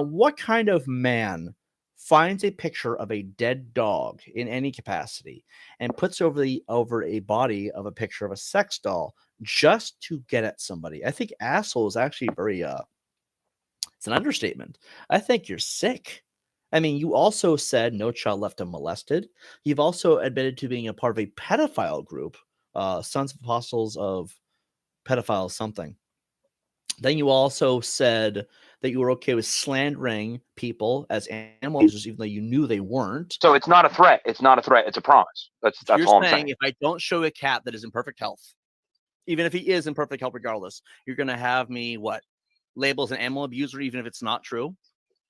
What kind of man finds a picture of a dead dog in any capacity and puts over a body of a picture of a sex doll just to get at somebody? I think asshole is actually very it's an understatement. I think you're sick. I mean, you also said no child left unmolested. You've also admitted to being a part of a pedophile group, Sons of Apostles of Pedophile something. Then you also said that you were okay with slandering people as animal abusers, even though you knew they weren't. So it's not a threat. It's not a threat. It's a promise. That's all I'm saying. If I don't show a cat that is in perfect health, even if he is in perfect health regardless, you're going to have me, label as an animal abuser, even if it's not true?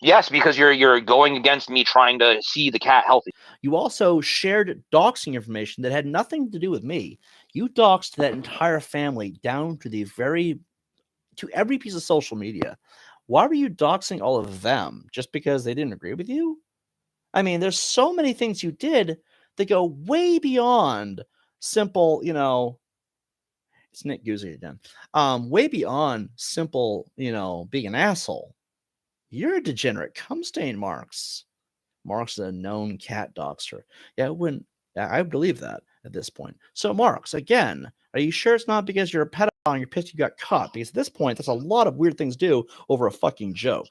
Yes, because you're going against me trying to see the cat healthy. You also shared doxing information that had nothing to do with me. You doxed that entire family down to every piece of social media. Why were you doxing all of them? Just because they didn't agree with you? I mean, there's so many things you did that go way beyond simple, it's Nick Guzzi again. Way beyond simple, being an asshole. You're a degenerate. Come stain, Marx. Marx is a known cat doxer. Yeah, I believe that at this point. So, Marx, again, are you sure it's not because you're a pedophile and you're pissed you got caught? Because at this point, that's a lot of weird things to do over a fucking joke.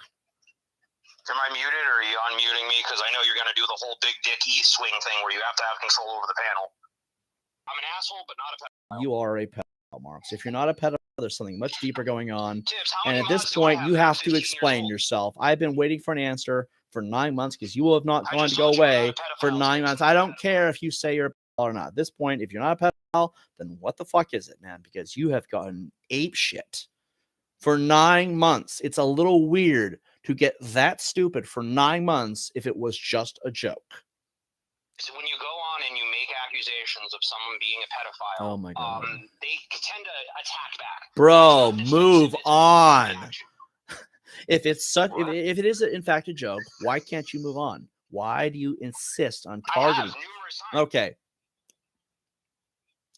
Am I muted or are you unmuting me? Because I know you're going to do the whole big dick E-swing thing where you have to have control over the panel. I'm an asshole, but not a pedophile. You are a pedophile, Marx. If you're not a pedophile, there's something much deeper going on. Tibbz, and at this point, you have to explain yourself. I've been waiting for an answer for 9 months because you have not gone to go away for 9 months. I don't care if you say you're a pedophile or not. At this point, if you're not a pedophile, then what the fuck is it, man? Because you have gotten ape shit for 9 months. It's a little weird to get that stupid for 9 months if it was just a joke. So when you go on and you make accusations of someone being a pedophile, oh my God, they tend to attack back. Bro, move on. If it is in fact a joke, why can't you move on? Why do you insist on targeting? Okay.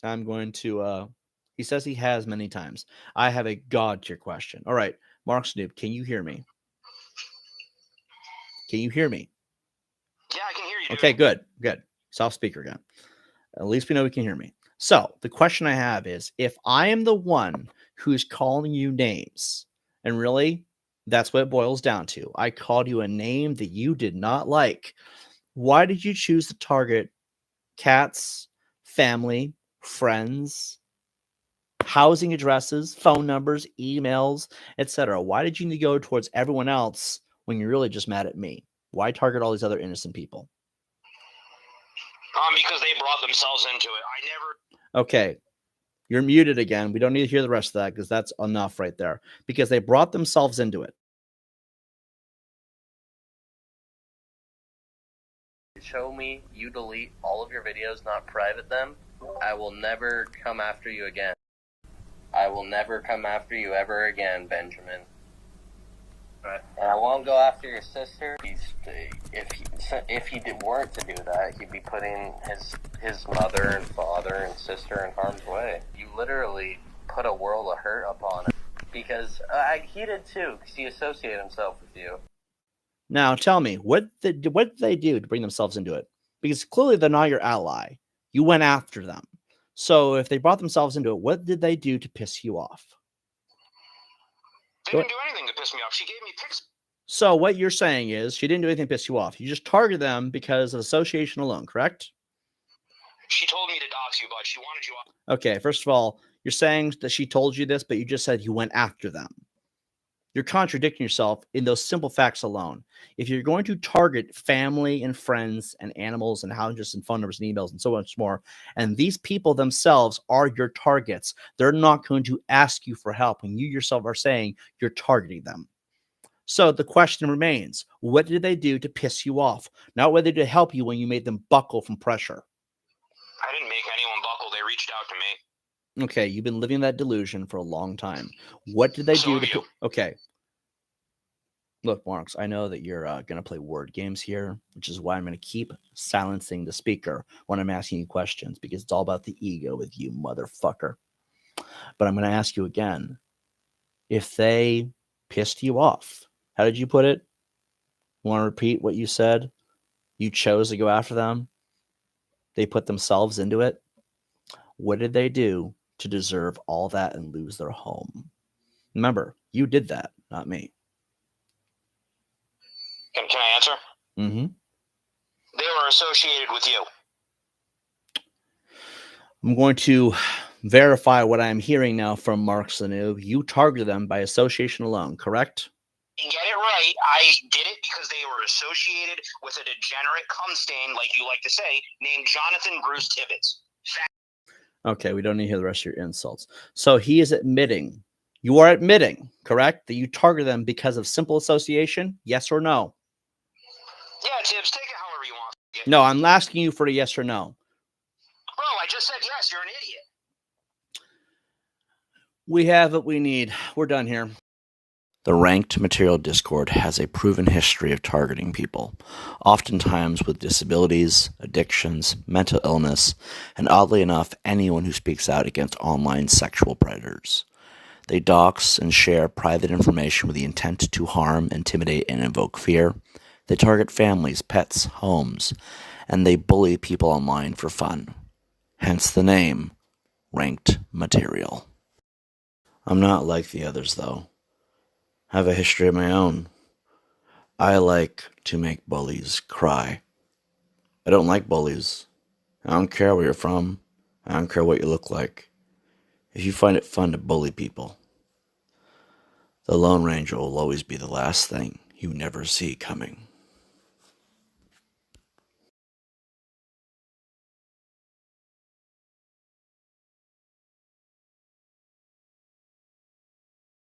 I'm going to he says he has many times. I have a god tier question. All right, Marx the Noob, can you hear me? Can you hear me? Yeah, I can hear you. Okay, good. Soft speaker again. At least we know we can hear me. So the question I have is, if I am the one who's calling you names, and really, that's what it boils down to. I called you a name that you did not like. Why did you choose to target cats, family, friends, housing addresses, phone numbers, emails, etc.? Why did you need to go towards everyone else when you're really just mad at me? Why target all these other innocent people? Because they brought themselves into it. Okay. You're muted again. We don't need to hear the rest of that because that's enough right there. Because they brought themselves into it. Show me you delete all of your videos, not private them, I will never come after you again. I will never come after you ever again, Benjamin. Right. And I won't go after your sister. If he weren't to do that, he'd be putting his mother and father and sister in harm's way. You literally put a world of hurt upon him. Because he did too, because he associated himself with you. Now tell me, what did they do to bring themselves into it? Because clearly they're not your ally. You went after them. So if they brought themselves into it, what did they do to piss you off? They didn't do anything to piss me off. She gave me pics. So what you're saying is she didn't do anything to piss you off. You just targeted them because of association alone, correct? She told me to dox you, but she wanted you off. Okay, first of all, you're saying that she told you this, but you just said you went after them. You're contradicting yourself in those simple facts alone. If you're going to target family and friends and animals and houses and phone numbers and emails and so much more, and these people themselves are your targets, they're not going to ask you for help when you yourself are saying you're targeting them. So the question remains, what did they do to piss you off? Not whether to help you when you made them buckle from pressure. I didn't make anyone buckle. They reached out to me. Okay, you've been living that delusion for a long time. What did they do to... Okay. Look, Marx, I know that you're going to play word games here, which is why I'm going to keep silencing the speaker when I'm asking you questions, because it's all about the ego with you, motherfucker. But I'm going to ask you again. If they pissed you off, how did you put it? Want to repeat what you said? You chose to go after them. They put themselves into it. What did they do to deserve all that and lose their home? Remember, you did that, not me. Can I answer? Mm-hmm. They were associated with you. I'm going to verify what I'm hearing now from Marx the Noob. You targeted them by association alone, correct? Get it right. I did it because they were associated with a degenerate cum stain, like you like to say, named Jonathan Bruce Tibbz. Okay, we don't need to hear the rest of your insults. So he is admitting, you are admitting, correct, that you targeted them because of simple association? Yes or no? Yeah, Tibbz, take it however you want. No, I'm asking you for a yes or no. Bro, I just said yes. You're an idiot. We have what we need. We're done here. The Ranked Material Discord has a proven history of targeting people, oftentimes with disabilities, addictions, mental illness, and oddly enough, anyone who speaks out against online sexual predators. They dox and share private information with the intent to harm, intimidate, and invoke fear. They target families, pets, homes, and they bully people online for fun. Hence the name, Ranked Material. I'm not like the others, though. I have a history of my own. I like to make bullies cry. I don't like bullies. I don't care where you're from. I don't care what you look like. If you find it fun to bully people, the Lone Ranger will always be the last thing you never see coming.